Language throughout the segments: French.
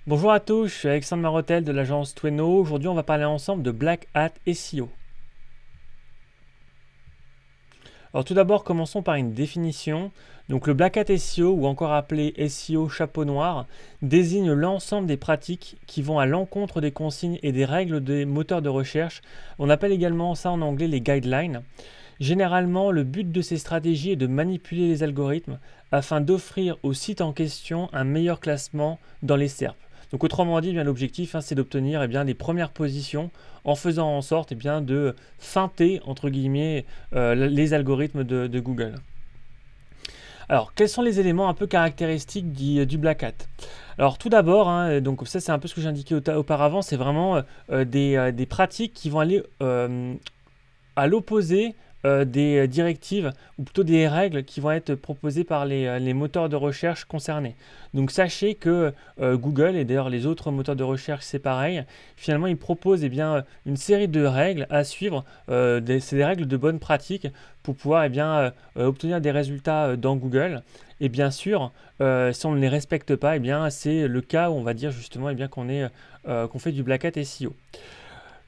Bonjour à tous, je suis Alexandre Marotel de l'agence Tweno. Aujourd'hui, on va parler ensemble de Black Hat SEO. Alors tout d'abord, commençons par une définition. Donc le Black Hat SEO, ou encore appelé SEO chapeau noir, désigne l'ensemble des pratiques qui vont à l'encontre des consignes et des règles des moteurs de recherche. On appelle également ça en anglais les guidelines. Généralement, le but de ces stratégies est de manipuler les algorithmes afin d'offrir au site en question un meilleur classement dans les SERP. Donc autrement dit, l'objectif, c'est d'obtenir les premières positions en faisant en sorte de feinter entre guillemets les algorithmes de Google. Alors, quels sont les éléments un peu caractéristiques du Black Hat? Alors tout d'abord, donc ça c'est un peu ce que j'indiquais auparavant, c'est vraiment des pratiques qui vont aller à l'opposé des directives, ou plutôt des règles qui vont être proposées par les moteurs de recherche concernés. Donc sachez que Google, et d'ailleurs les autres moteurs de recherche c'est pareil, finalement ils proposent une série de règles à suivre, c'est des règles de bonne pratique pour pouvoir obtenir des résultats dans Google. Et bien sûr, si on ne les respecte pas, c'est le cas où on va dire justement qu'on fait du Black Hat SEO.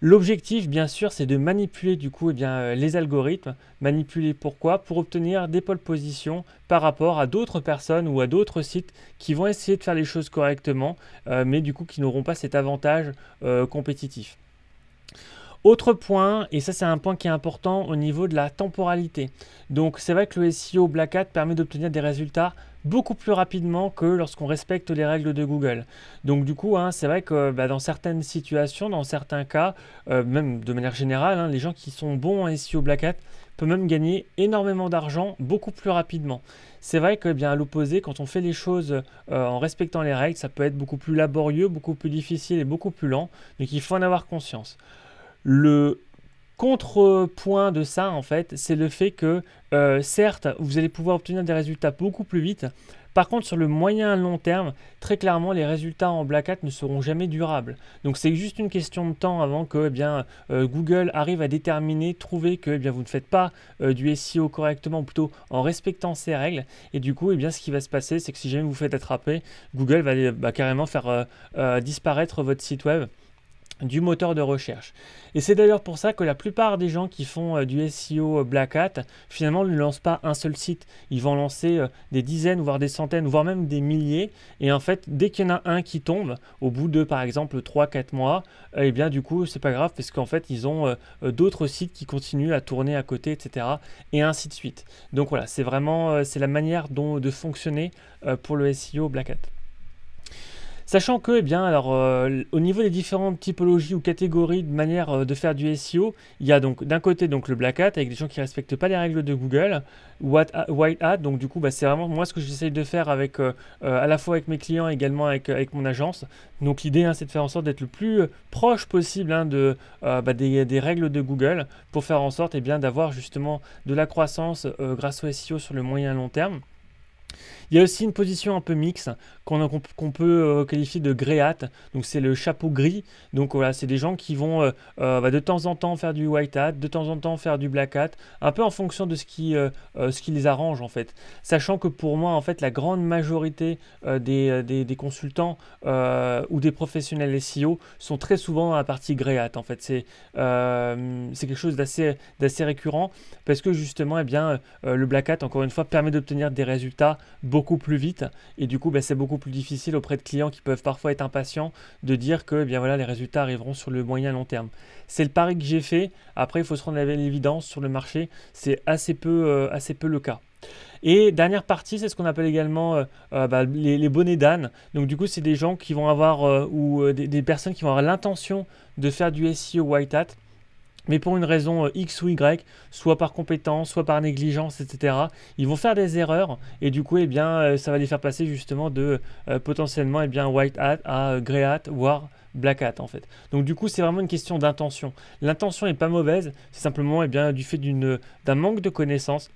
L'objectif, bien sûr, c'est de manipuler du coup les algorithmes. Manipuler pourquoi? Pour obtenir des pole positions par rapport à d'autres personnes ou à d'autres sites qui vont essayer de faire les choses correctement, mais du coup qui n'auront pas cet avantage compétitif. Autre point, et ça c'est un point qui est important au niveau de la temporalité. Donc c'est vrai que le SEO Black Hat permet d'obtenir des résultats beaucoup plus rapidement que lorsqu'on respecte les règles de Google. Donc du coup, c'est vrai que dans certaines situations, dans certains cas, même de manière générale, les gens qui sont bons en SEO Black Hat peuvent même gagner énormément d'argent beaucoup plus rapidement. C'est vrai que à l'opposé, quand on fait les choses en respectant les règles, ça peut être beaucoup plus laborieux, beaucoup plus difficile et beaucoup plus lent, donc il faut en avoir conscience. Le contrepoint de ça, en fait, c'est le fait que, certes, vous allez pouvoir obtenir des résultats beaucoup plus vite. Par contre, sur le moyen et long terme, très clairement, les résultats en Black Hat ne seront jamais durables. Donc, c'est juste une question de temps avant que Google arrive à déterminer, trouver que vous ne faites pas du SEO correctement, ou plutôt en respectant ces règles. Et du coup, ce qui va se passer, c'est que si jamais vous vous faites attraper, Google va carrément faire disparaître votre site web du moteur de recherche. Et c'est d'ailleurs pour ça que la plupart des gens qui font du SEO Black Hat, finalement, ne lancent pas un seul site. Ils vont lancer des dizaines, voire des centaines, voire même des milliers. Et en fait, dès qu'il y en a un qui tombe, au bout de, par exemple, 3-4 mois, du coup, c'est pas grave, parce qu'en fait, ils ont d'autres sites qui continuent à tourner à côté, etc. Et ainsi de suite. Donc voilà, c'est vraiment c'est la manière de fonctionner pour le SEO Black Hat. Sachant que, au niveau des différentes typologies ou catégories de manière de faire du SEO, il y a donc d'un côté le Black Hat avec des gens qui ne respectent pas les règles de Google, White Hat, donc du coup c'est vraiment moi ce que j'essaye de faire avec à la fois avec mes clients et également avec mon agence. Donc l'idée c'est de faire en sorte d'être le plus proche possible des règles de Google pour faire en sorte d'avoir justement de la croissance grâce au SEO sur le moyen et long terme. Il y a aussi une position un peu mixte qu'on peut qualifier de grey hat, donc c'est le chapeau gris. Donc voilà, c'est des gens qui vont de temps en temps faire du white hat, de temps en temps faire du black hat, un peu en fonction de ce qui les arrange en fait. Sachant que pour moi en fait la grande majorité des consultants ou des professionnels SEO sont très souvent dans la partie grey hat en fait. C'est quelque chose d'assez récurrent parce que justement le black hat encore une fois permet d'obtenir des résultats beaucoup plus vite et du coup c'est beaucoup plus difficile auprès de clients qui peuvent parfois être impatients de dire que les résultats arriveront sur le moyen long terme. C'est le pari que j'ai fait. Après il faut se rendre à l'évidence sur le marché, c'est assez peu le cas. Et dernière partie, c'est ce qu'on appelle également les bonnets d'âne. Donc du coup, c'est des gens qui vont avoir des personnes qui vont avoir l'intention de faire du SEO white hat, mais pour une raison X ou Y, soit par compétence, soit par négligence, etc., ils vont faire des erreurs et du coup, ça va les faire passer justement de potentiellement white hat à grey hat, voire black hat en fait. Donc du coup, c'est vraiment une question d'intention. L'intention n'est pas mauvaise, c'est simplement du fait d'un manque de connaissances.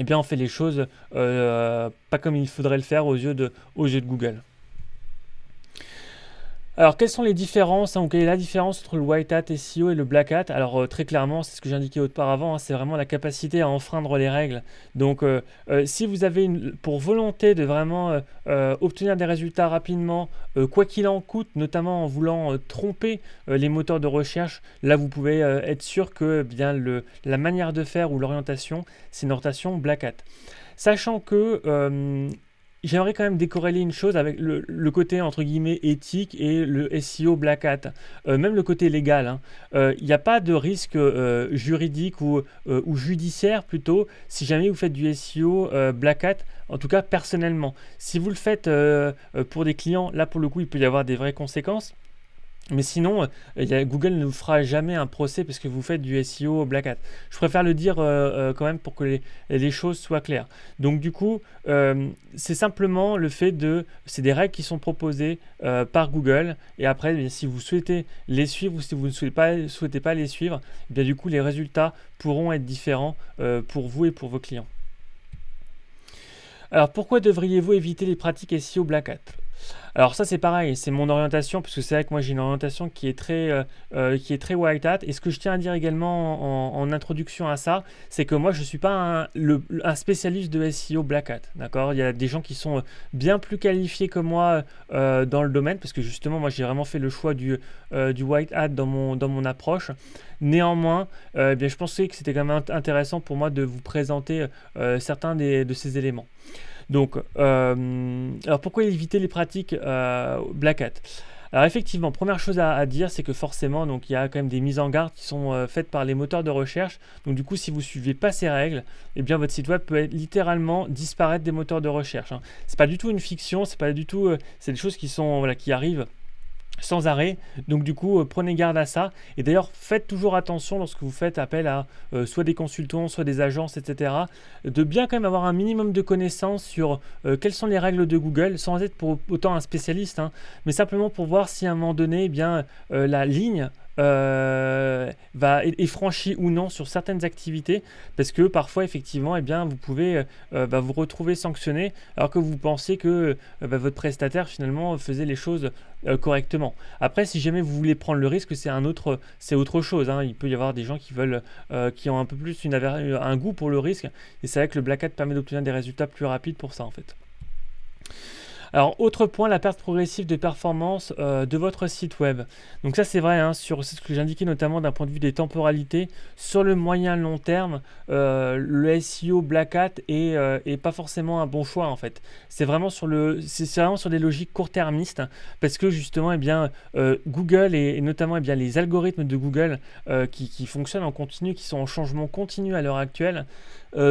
On fait les choses pas comme il faudrait le faire aux yeux de Google. Alors, quelles sont les différences, hein, ou quelle est la différence entre le White Hat SEO et le Black Hat? Alors, très clairement, c'est ce que j'indiquais auparavant, hein, c'est vraiment la capacité à enfreindre les règles. Donc, si vous avez pour volonté de vraiment obtenir des résultats rapidement, quoi qu'il en coûte, notamment en voulant tromper les moteurs de recherche, là, vous pouvez être sûr que bien, la manière de faire ou l'orientation, c'est une orientation Black Hat. Sachant que j'aimerais quand même décorréler une chose avec le côté entre guillemets éthique et le SEO Black Hat, même le côté légal, hein. Il n'y a pas de risque juridique ou judiciaire plutôt si jamais vous faites du SEO Black Hat, en tout cas personnellement. Si vous le faites pour des clients, là pour le coup il peut y avoir des vraies conséquences. Mais sinon, Google ne vous fera jamais un procès parce que vous faites du SEO Black Hat. Je préfère le dire quand même pour que les choses soient claires. Donc du coup, c'est simplement le fait c'est des règles qui sont proposées par Google. Et après, bien, si vous souhaitez les suivre ou si vous ne souhaitez pas les suivre, bien, du coup, les résultats pourront être différents pour vous et pour vos clients. Alors pourquoi devriez-vous éviter les pratiques SEO Black Hat? Alors ça c'est pareil, c'est mon orientation, puisque c'est vrai que moi j'ai une orientation qui est très White Hat. Et ce que je tiens à dire également en introduction à ça, c'est que moi je ne suis pas un spécialiste de SEO Black Hat. D'accord, il y a des gens qui sont bien plus qualifiés que moi dans le domaine, parce que justement moi j'ai vraiment fait le choix du White Hat dans mon approche. Néanmoins, bien, je pensais que c'était quand même intéressant pour moi de vous présenter certains de ces éléments. Donc, alors pourquoi éviter les pratiques Black Hat? Alors effectivement, première chose à dire, c'est que forcément, donc il y a quand même des mises en garde qui sont faites par les moteurs de recherche. Donc du coup, si vous ne suivez pas ces règles, eh bien votre site web peut littéralement disparaître des moteurs de recherche, hein. C'est pas du tout une fiction, c'est pas du tout, c'est des choses qui sont qui arrivent sans arrêt. Donc du coup, prenez garde à ça. Et d'ailleurs, faites toujours attention lorsque vous faites appel à soit des consultants, soit des agences, etc. De bien quand même avoir un minimum de connaissances sur quelles sont les règles de Google, sans être pour autant un spécialiste, hein, mais simplement pour voir si à un moment donné, eh bien, la ligne est franchie ou non sur certaines activités, parce que parfois effectivement eh bien, vous pouvez vous retrouver sanctionné alors que vous pensez que votre prestataire finalement faisait les choses correctement. Après, si jamais vous voulez prendre le risque, c'est autre chose, hein. Il peut y avoir des gens qui ont un peu plus un goût pour le risque, et c'est vrai que le Black Hat permet d'obtenir des résultats plus rapides pour ça en fait. Alors, autre point, la perte progressive de performance de votre site web. Donc ça, c'est vrai, hein, c'est ce que j'indiquais notamment d'un point de vue des temporalités. Sur le moyen long terme, le SEO Black Hat est pas forcément un bon choix en fait. C'est vraiment sur des logiques court-termistes, parce que justement, eh bien, Google et notamment eh bien, les algorithmes de Google qui fonctionnent en continu, qui sont en changement continu à l'heure actuelle,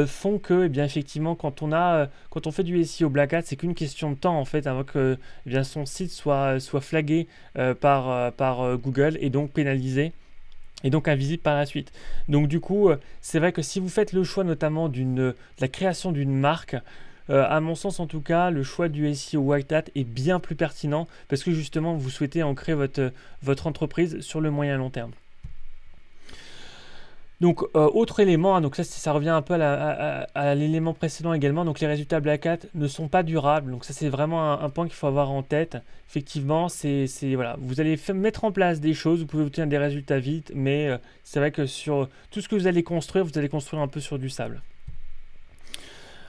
font que, eh bien, effectivement, quand on fait du SEO Black Hat, c'est qu'une question de temps en fait avant que eh bien, son site soit flagué par Google et donc pénalisé et donc invisible par la suite. Donc du coup, c'est vrai que si vous faites le choix notamment de la création d'une marque, à mon sens en tout cas, le choix du SEO White Hat est bien plus pertinent, parce que justement vous souhaitez ancrer votre entreprise sur le moyen long terme. Donc, autre élément, hein, donc ça revient un peu à l'élément précédent également. Donc, les résultats Black Hat ne sont pas durables. Donc, ça, c'est vraiment un point qu'il faut avoir en tête. Effectivement, voilà, vous allez mettre en place des choses, vous pouvez obtenir des résultats vite, mais c'est vrai que sur tout ce que vous allez construire un peu sur du sable.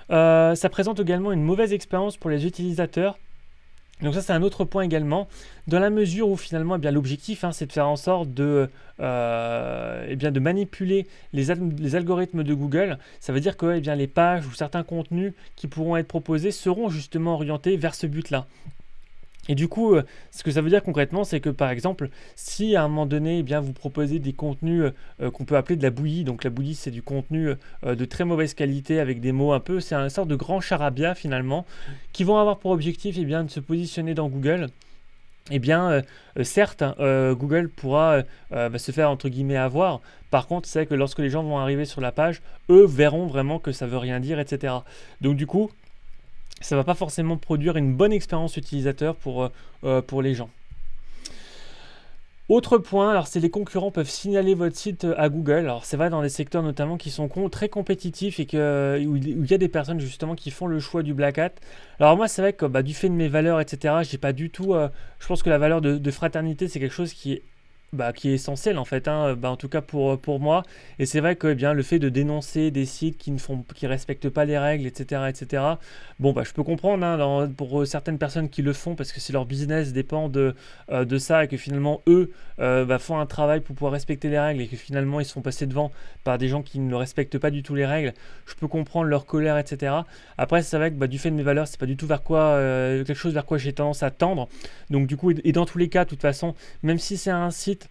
Ça présente également une mauvaise expérience pour les utilisateurs. Donc ça, c'est un autre point également, dans la mesure où finalement eh bien, l'objectif, hein, c'est de faire en sorte de manipuler les algorithmes de Google. Ça veut dire que eh bien, les pages ou certains contenus qui pourront être proposés seront justement orientés vers ce but-là. Et du coup, ce que ça veut dire concrètement, c'est que par exemple, si à un moment donné, eh bien, vous proposez des contenus qu'on peut appeler de la bouillie, donc la bouillie c'est du contenu de très mauvaise qualité avec des mots c'est un sorte de grand charabia finalement, qui vont avoir pour objectif eh bien, de se positionner dans Google. Eh bien, certes, Google pourra se faire entre guillemets avoir. Par contre, c'est que lorsque les gens vont arriver sur la page, eux verront vraiment que ça veut rien dire, etc. Donc du coup, ça ne va pas forcément produire une bonne expérience utilisateur pour les gens. Autre point, alors c'est les concurrents peuvent signaler votre site à Google. Alors c'est vrai dans des secteurs notamment qui sont très compétitifs et où il y a des personnes justement qui font le choix du Black Hat. Alors moi c'est vrai que du fait de mes valeurs, etc., j'ai pas du tout. Je pense que la valeur de fraternité c'est quelque chose qui est essentiel en fait, hein, en tout cas pour moi. Et c'est vrai que le fait de dénoncer des sites qui respectent pas les règles, etc., bon, je peux comprendre hein, pour certaines personnes qui le font parce que si leur business dépend de ça et que finalement eux font un travail pour pouvoir respecter les règles et que finalement ils se font passer devant par des gens qui ne respectent pas du tout les règles, je peux comprendre leur colère, etc. Après, c'est vrai que du fait de mes valeurs, c'est pas du tout quelque chose vers quoi j'ai tendance à tendre. Donc du coup, et dans tous les cas, de toute façon, même si c'est un site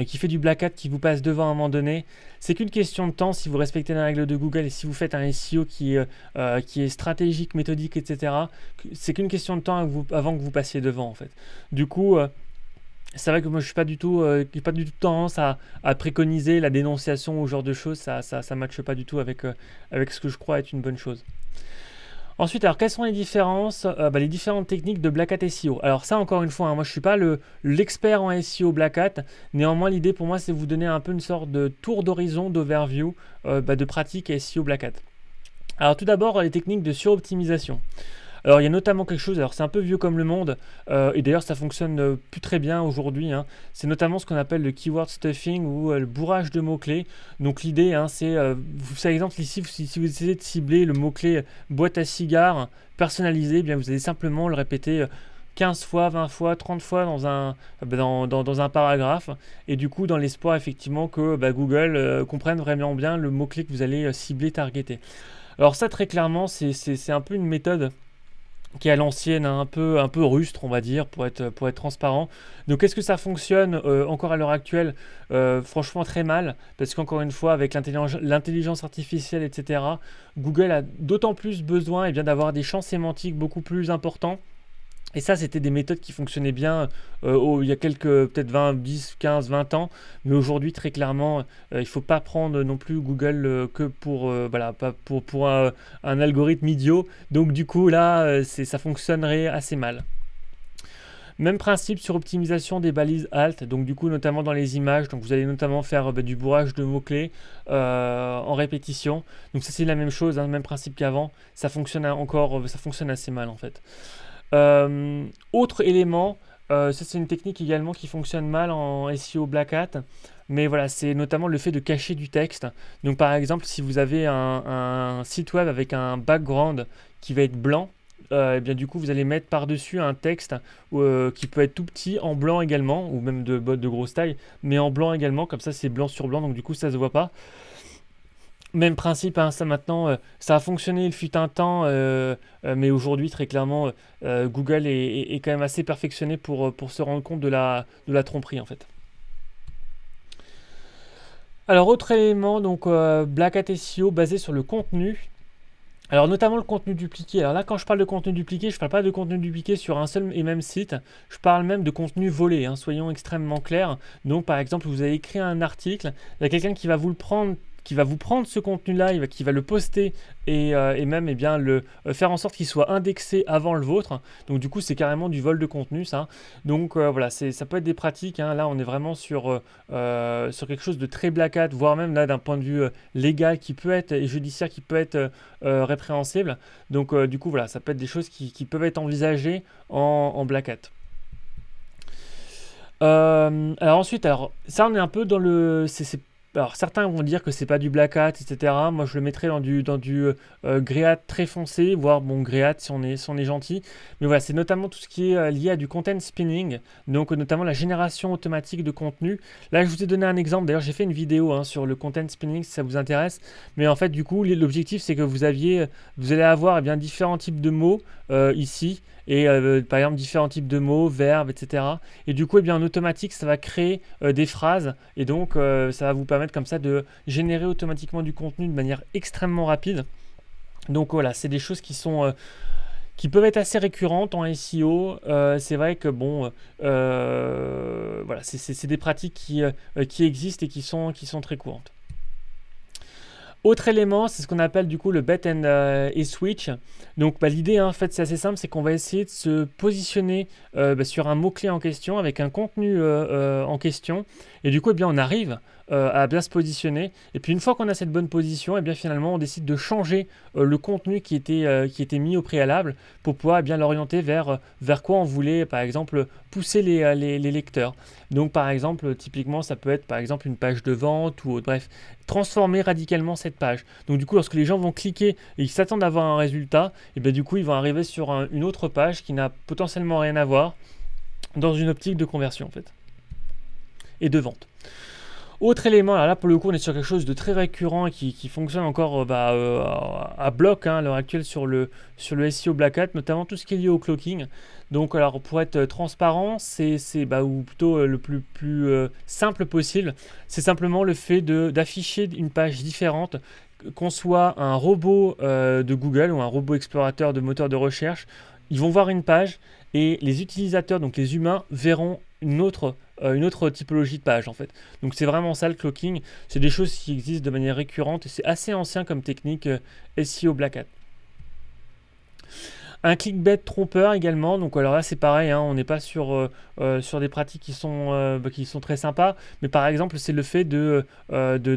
qui fait du Black Hat qui vous passe devant à un moment donné, c'est qu'une question de temps si vous respectez les règles de Google et si vous faites un SEO qui est stratégique, méthodique, etc. C'est qu'une question de temps avant que vous passiez devant en fait. Du coup, c'est vrai que moi je suis pas du tout, j'ai pas du tout tendance à préconiser la dénonciation ou ce genre de choses. Ça matche pas du tout avec ce que je crois être une bonne chose. Ensuite, alors quelles sont les différences, les différentes techniques de Black Hat SEO? Alors ça, encore une fois, hein, moi je ne suis pas l'expert en SEO Black Hat. Néanmoins, l'idée pour moi, c'est de vous donner un peu une sorte de tour d'horizon, d'overview de pratiques SEO Black Hat. Alors tout d'abord, les techniques de suroptimisation. Alors il y a notamment quelque chose, alors c'est un peu vieux comme le monde, et d'ailleurs ça fonctionne plus très bien aujourd'hui, hein. C'est notamment ce qu'on appelle le keyword stuffing ou le bourrage de mots-clés. Donc l'idée, hein, c'est, par exemple ici, si vous essayez de cibler le mot-clé boîte à cigares personnalisé, eh bien vous allez simplement le répéter 15 fois, 20 fois, 30 fois dans un paragraphe, et du coup dans l'espoir effectivement que Google comprenne vraiment bien le mot-clé que vous allez cibler, targeter. Alors ça très clairement c'est un peu une méthode qui est à l'ancienne, hein, un peu rustre, on va dire, pour être transparent. Donc, est-ce que ça fonctionne encore à l'heure actuelle? Franchement, très mal, parce qu'encore une fois, avec l'intelligence artificielle, etc., Google a d'autant plus besoin d'avoir des champs sémantiques beaucoup plus importants. Et ça, c'était des méthodes qui fonctionnaient bien il y a peut-être 10, 15, 20 ans. Mais aujourd'hui, très clairement, il ne faut pas prendre non plus Google que pas pour un algorithme idiot. Donc du coup, là, ça fonctionnerait assez mal. Même principe sur optimisation des balises alt, donc du coup notamment dans les images, donc vous allez notamment faire du bourrage de mots-clés en répétition. Donc ça c'est la même chose, hein, même principe qu'avant, ça fonctionne assez mal en fait. Autre élément, ça c'est une technique également qui fonctionne mal en SEO Black Hat, mais voilà, c'est notamment le fait de cacher du texte. Donc par exemple, si vous avez un site web avec un background qui va être blanc, et bien du coup vous allez mettre par-dessus un texte qui peut être tout petit en blanc également, ou même de grosse taille, mais en blanc également, comme ça c'est blanc sur blanc, donc du coup ça se voit pas. Même principe, hein, ça maintenant, ça a fonctionné, il fut un temps, mais aujourd'hui, très clairement, Google est quand même assez perfectionné pour se rendre compte de la tromperie, en fait. Alors, autre élément, donc Black Hat SEO basé sur le contenu. Alors, notamment le contenu dupliqué. Alors là, quand je parle de contenu dupliqué, je ne parle pas de contenu dupliqué sur un seul et même site. Je parle même de contenu volé, hein, soyons extrêmement clairs. Donc, par exemple, vous avez écrit un article, il y a quelqu'un qui va vous prendre ce contenu-là, qui va le poster et même faire en sorte qu'il soit indexé avant le vôtre. Donc du coup, c'est carrément du vol de contenu, ça. Donc voilà, ça peut être des pratiques, hein. Là, on est vraiment sur quelque chose de très Black Hat, voire même là d'un point de vue légal qui peut être et judiciaire qui peut être répréhensible. Donc du coup, voilà, ça peut être des choses qui peuvent être envisagées en Black Hat. Alors ensuite, ça on est un peu dans le... Alors certains vont dire que c'est pas du Black Hat, etc. Moi je le mettrais dans du Grey Hat très foncé, voire bon Grey Hat si on est gentil. Mais voilà, c'est notamment tout ce qui est lié à du content spinning, donc notamment la génération automatique de contenu. Là je vous ai donné un exemple, d'ailleurs j'ai fait une vidéo hein, sur le content spinning si ça vous intéresse. Mais en fait du coup l'objectif c'est que vous allez avoir différents types de mots ici. Et par exemple différents types de mots, verbes, etc. Et du coup, en automatique, ça va créer des phrases et donc ça va vous permettre comme ça de générer automatiquement du contenu de manière extrêmement rapide. Donc voilà, c'est des choses qui peuvent être assez récurrentes en SEO. C'est vrai que bon, voilà, c'est des pratiques qui existent et qui sont très courantes. Autre élément, c'est ce qu'on appelle du coup le bet et switch. Donc l'idée, hein, en fait, c'est assez simple, c'est qu'on va essayer de se positionner sur un mot-clé en question, avec un contenu en question. Et du coup, eh bien, on arrive à bien se positionner. Et puis une fois qu'on a cette bonne position, eh bien, finalement, on décide de changer le contenu qui était mis au préalable pour pouvoir eh bien l'orienter vers quoi on voulait, par exemple, pousser les lecteurs. Donc par exemple, typiquement, ça peut être par exemple une page de vente ou autre. Bref, transformer radicalement cette page. Donc du coup, lorsque les gens vont cliquer et ils s'attendent à avoir un résultat, et bien du coup, ils vont arriver sur une autre page qui n'a potentiellement rien à voir dans une optique de conversion en fait et de vente. Autre élément, alors là pour le coup on est sur quelque chose de très récurrent et qui fonctionne encore à bloc hein, à l'heure actuelle sur le SEO Black Hat, notamment tout ce qui est lié au cloaking. Donc alors pour être transparent, ou plutôt le plus simple possible, c'est simplement le fait d'afficher une page différente, qu'on soit un robot de Google ou un robot explorateur de moteur de recherche. Ils vont voir une page et les utilisateurs, donc les humains, verront une autre typologie de page en fait. Donc c'est vraiment ça le cloaking, c'est des choses qui existent de manière récurrente et c'est assez ancien comme technique SEO Black Hat. Un clickbait trompeur également, donc alors là c'est pareil, hein, on n'est pas sur des pratiques qui sont très sympas, mais par exemple c'est le fait de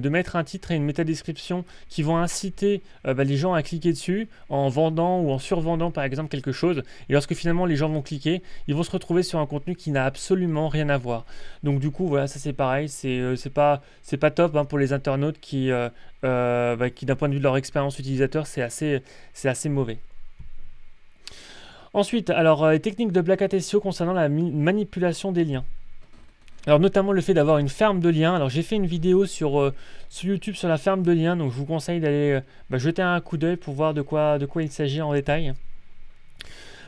mettre un titre et une métadescription qui vont inciter les gens à cliquer dessus en vendant ou en survendant par exemple quelque chose, et lorsque finalement les gens vont cliquer, ils vont se retrouver sur un contenu qui n'a absolument rien à voir. Donc du coup voilà, ça c'est pareil, c'est pas top hein, pour les internautes qui d'un point de vue de leur expérience utilisateur, c'est assez mauvais. Ensuite, alors les techniques de Black Hat SEO concernant la manipulation des liens. Alors notamment le fait d'avoir une ferme de liens. Alors j'ai fait une vidéo sur YouTube sur la ferme de liens, donc je vous conseille d'aller jeter un coup d'œil pour voir de quoi il s'agit en détail.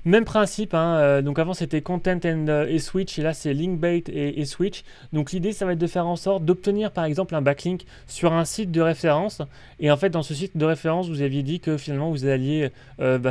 Même principe, hein, donc avant c'était content et switch, et là c'est link bait et switch. Donc l'idée ça va être de faire en sorte d'obtenir par exemple un backlink sur un site de référence. Et en fait dans ce site de référence vous aviez dit que finalement vous alliez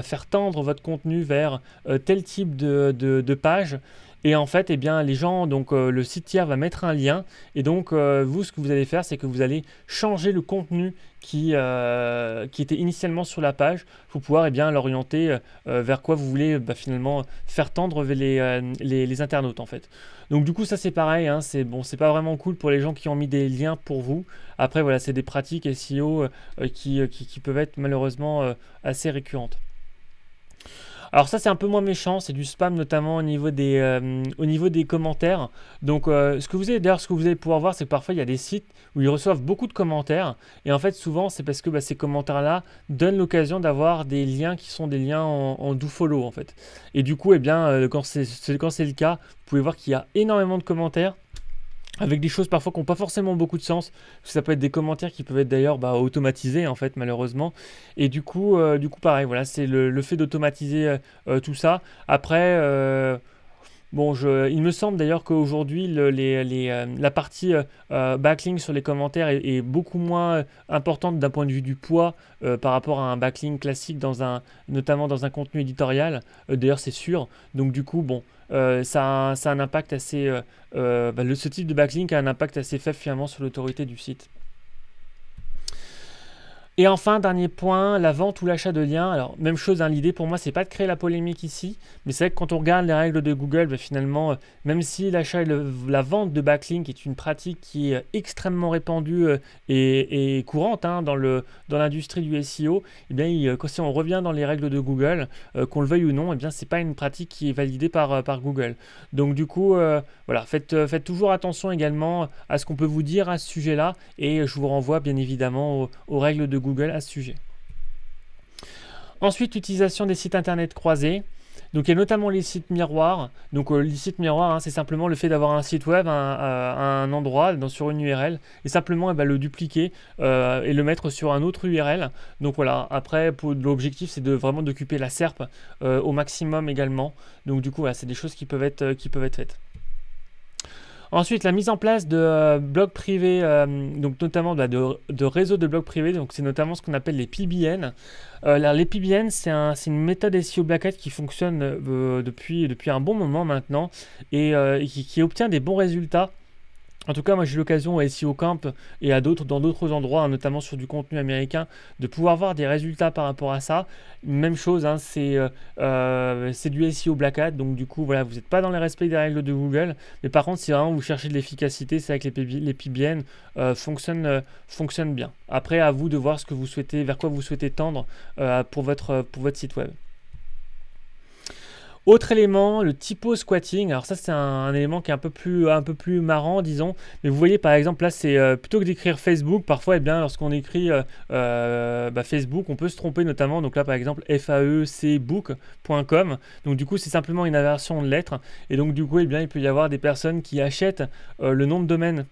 faire tendre votre contenu vers tel type de page. Et en fait, eh bien, les gens, donc le site tiers va mettre un lien. Et donc, vous, ce que vous allez faire, c'est que vous allez changer le contenu qui était initialement sur la page pour pouvoir l'orienter vers quoi vous voulez finalement faire tendre les internautes en fait. Donc du coup, ça c'est pareil, hein, c'est pas vraiment cool pour les gens qui ont mis des liens pour vous. Après, voilà, c'est des pratiques SEO qui peuvent être malheureusement assez récurrentes. Alors ça c'est un peu moins méchant, c'est du spam notamment au niveau des commentaires. Donc ce que vous allez pouvoir voir, c'est que parfois il y a des sites où ils reçoivent beaucoup de commentaires, et en fait souvent c'est parce que ces commentaires-là donnent l'occasion d'avoir des liens qui sont des liens en dofollow en fait. Et du coup, quand c'est le cas, vous pouvez voir qu'il y a énormément de commentaires avec des choses parfois qui n'ont pas forcément beaucoup de sens. Ça peut être des commentaires qui peuvent être d'ailleurs automatisés en fait malheureusement. Et du coup pareil, voilà, c'est le fait d'automatiser tout ça. Après, il me semble d'ailleurs qu'aujourd'hui la partie backlink sur les commentaires est beaucoup moins importante d'un point de vue du poids par rapport à un backlink classique notamment dans un contenu éditorial. D'ailleurs c'est sûr. Donc du coup ça a un impact assez ce type de backlink a un impact assez faible finalement sur l'autorité du site. Et enfin, dernier point, la vente ou l'achat de liens. Alors, même chose, hein, l'idée pour moi, c'est pas de créer la polémique ici, mais c'est vrai que quand on regarde les règles de Google, finalement, même si l'achat et la vente de backlink est une pratique qui est extrêmement répandue et courante hein, dans l'industrie du SEO, si on revient dans les règles de Google, qu'on le veuille ou non, c'est pas une pratique qui est validée par Google. Donc du coup, voilà, faites toujours attention également à ce qu'on peut vous dire à ce sujet-là, et je vous renvoie bien évidemment aux règles de Google à ce sujet. Ensuite, l'utilisation des sites internet croisés. Donc il y a notamment les sites miroirs. Donc les sites miroirs, hein, c'est simplement le fait d'avoir un site web à un endroit, sur une URL, et simplement le dupliquer et le mettre sur un autre URL. Donc voilà, après l'objectif c'est vraiment d'occuper la SERP au maximum également. Donc du coup voilà, c'est des choses qui peuvent être faites. Ensuite, la mise en place de blogs privés, donc notamment de réseaux de blogs privés, donc c'est notamment ce qu'on appelle les PBN. Les PBN, c'est une méthode SEO Black Hat qui fonctionne depuis un bon moment maintenant et qui obtient des bons résultats. En tout cas, moi j'ai eu l'occasion à SEO Camp et à dans d'autres endroits, hein, notamment sur du contenu américain, de pouvoir voir des résultats par rapport à ça. Même chose, hein, c'est du SEO Black Hat, donc du coup, voilà, vous n'êtes pas dans les respects des règles de Google, mais par contre, si vraiment vous cherchez de l'efficacité, c'est vrai que les PBN fonctionnent bien. Après, à vous de voir ce que vous souhaitez, vers quoi vous souhaitez tendre pour votre site web. Autre élément, le typo squatting. Alors ça, c'est un élément qui est un peu plus marrant, disons. Mais vous voyez, par exemple, là, c'est plutôt que d'écrire Facebook, parfois, eh bien, lorsqu'on écrit Facebook, on peut se tromper notamment. Donc là, par exemple, faecbook.com. Donc du coup, c'est simplement une inversion de lettres. Et donc du coup, eh bien, il peut y avoir des personnes qui achètent le nom de domaine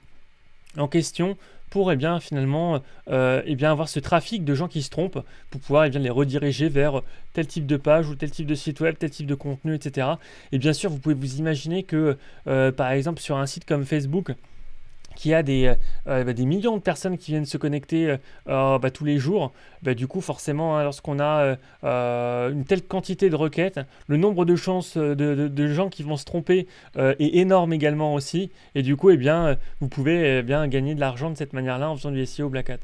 en question pour finalement avoir ce trafic de gens qui se trompent pour pouvoir les rediriger vers tel type de page ou tel type de site web, tel type de contenu, etc. Et bien sûr, vous pouvez vous imaginer que par exemple sur un site comme Facebook, qui a des millions de personnes qui viennent se connecter tous les jours, du coup forcément hein, lorsqu'on a une telle quantité de requêtes, le nombre de chances de gens qui vont se tromper est énorme également aussi, et du coup vous pouvez gagner de l'argent de cette manière-là en faisant du SEO Black Hat.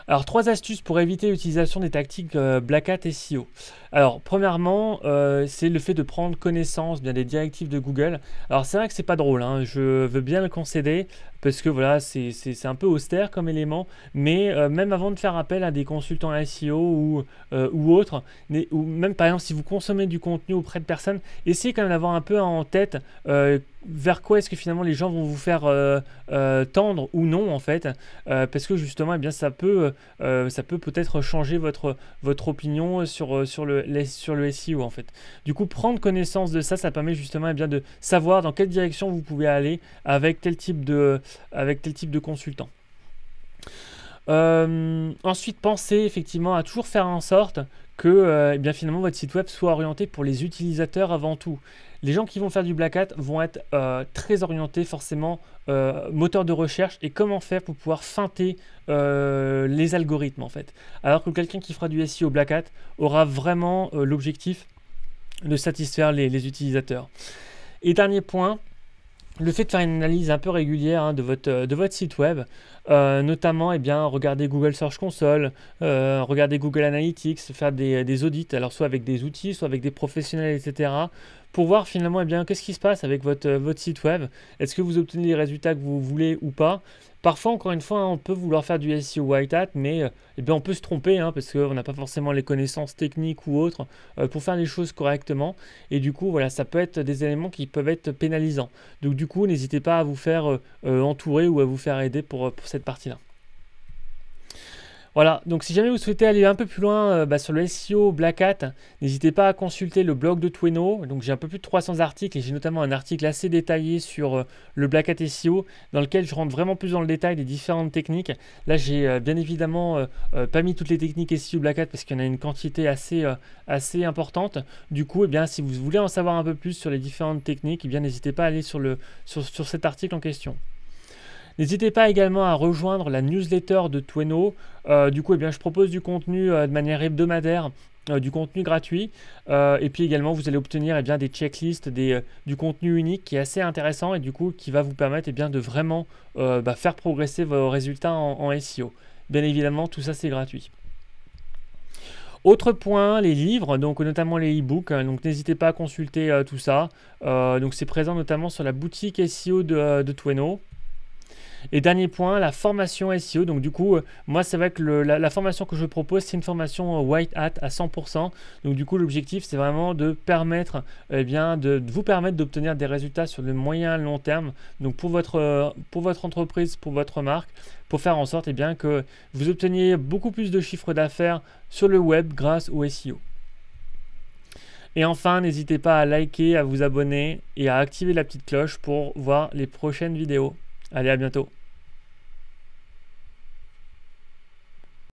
Alors, 3 astuces pour éviter l'utilisation des tactiques Black Hat SEO. Alors, premièrement, c'est le fait de prendre connaissance des directives de Google. Alors, c'est vrai que c'est pas drôle, hein, je veux bien le concéder, parce que voilà, c'est un peu austère comme élément, mais même avant de faire appel à des consultants SEO ou autres, ou même par exemple si vous consommez du contenu auprès de personnes, essayez quand même d'avoir un peu en tête vers quoi est-ce que finalement les gens vont vous faire tendre ou non en fait, parce que justement ça peut peut-être changer votre opinion sur le SEO en fait. Du coup, prendre connaissance de ça permet justement de savoir dans quelle direction vous pouvez aller avec tel type de consultant. Ensuite, pensez effectivement à toujours faire en sorte que finalement votre site web soit orienté pour les utilisateurs avant tout. Les gens qui vont faire du Black Hat vont être très orientés forcément moteur de recherche et comment faire pour pouvoir feinter les algorithmes en fait. Alors que quelqu'un qui fera du SEO Black Hat aura vraiment l'objectif de satisfaire les utilisateurs. Et dernier point, le fait de faire une analyse un peu régulière hein, de votre site web, notamment regarder Google Search Console, regarder Google Analytics, faire des audits, alors soit avec des outils, soit avec des professionnels, etc. pour voir finalement qu'est-ce qui se passe avec votre site web. Est-ce que vous obtenez les résultats que vous voulez ou pas? Parfois, encore une fois, hein, on peut vouloir faire du SEO White Hat, mais on peut se tromper hein, parce qu'on n'a pas forcément les connaissances techniques ou autres pour faire les choses correctement. Et du coup, voilà, ça peut être des éléments qui peuvent être pénalisants. Donc du coup, n'hésitez pas à vous faire entourer ou à vous faire aider pour cette partie-là. Voilà, donc si jamais vous souhaitez aller un peu plus loin sur le SEO Black Hat, n'hésitez pas à consulter le blog de Tweno. Donc j'ai un peu plus de 300 articles et j'ai notamment un article assez détaillé sur le Black Hat SEO dans lequel je rentre vraiment plus dans le détail des différentes techniques. Là j'ai bien évidemment pas mis toutes les techniques SEO Black Hat parce qu'il y en a une quantité assez importante. Du coup, si vous voulez en savoir un peu plus sur les différentes techniques, n'hésitez pas à aller sur cet article en question. N'hésitez pas également à rejoindre la newsletter de Tweno. Du coup, je propose du contenu de manière hebdomadaire, du contenu gratuit. Et puis également, vous allez obtenir des checklists, du contenu unique qui est assez intéressant et du coup qui va vous permettre de vraiment faire progresser vos résultats en SEO. Bien évidemment, tout ça c'est gratuit. Autre point, les livres, donc notamment les e-books, donc n'hésitez pas à consulter tout ça. Donc c'est présent notamment sur la boutique SEO de Tweno. Et dernier point, la formation SEO. Donc du coup, moi c'est vrai que la formation que je propose, c'est une formation White Hat à 100%. Donc du coup, l'objectif, c'est vraiment de permettre, de vous permettre d'obtenir des résultats sur le moyen et long terme. Donc pour votre entreprise, pour votre marque, pour faire en sorte que vous obteniez beaucoup plus de chiffre d'affaires sur le web grâce au SEO. Et enfin, n'hésitez pas à liker, à vous abonner et à activer la petite cloche pour voir les prochaines vidéos. Allez, à bientôt.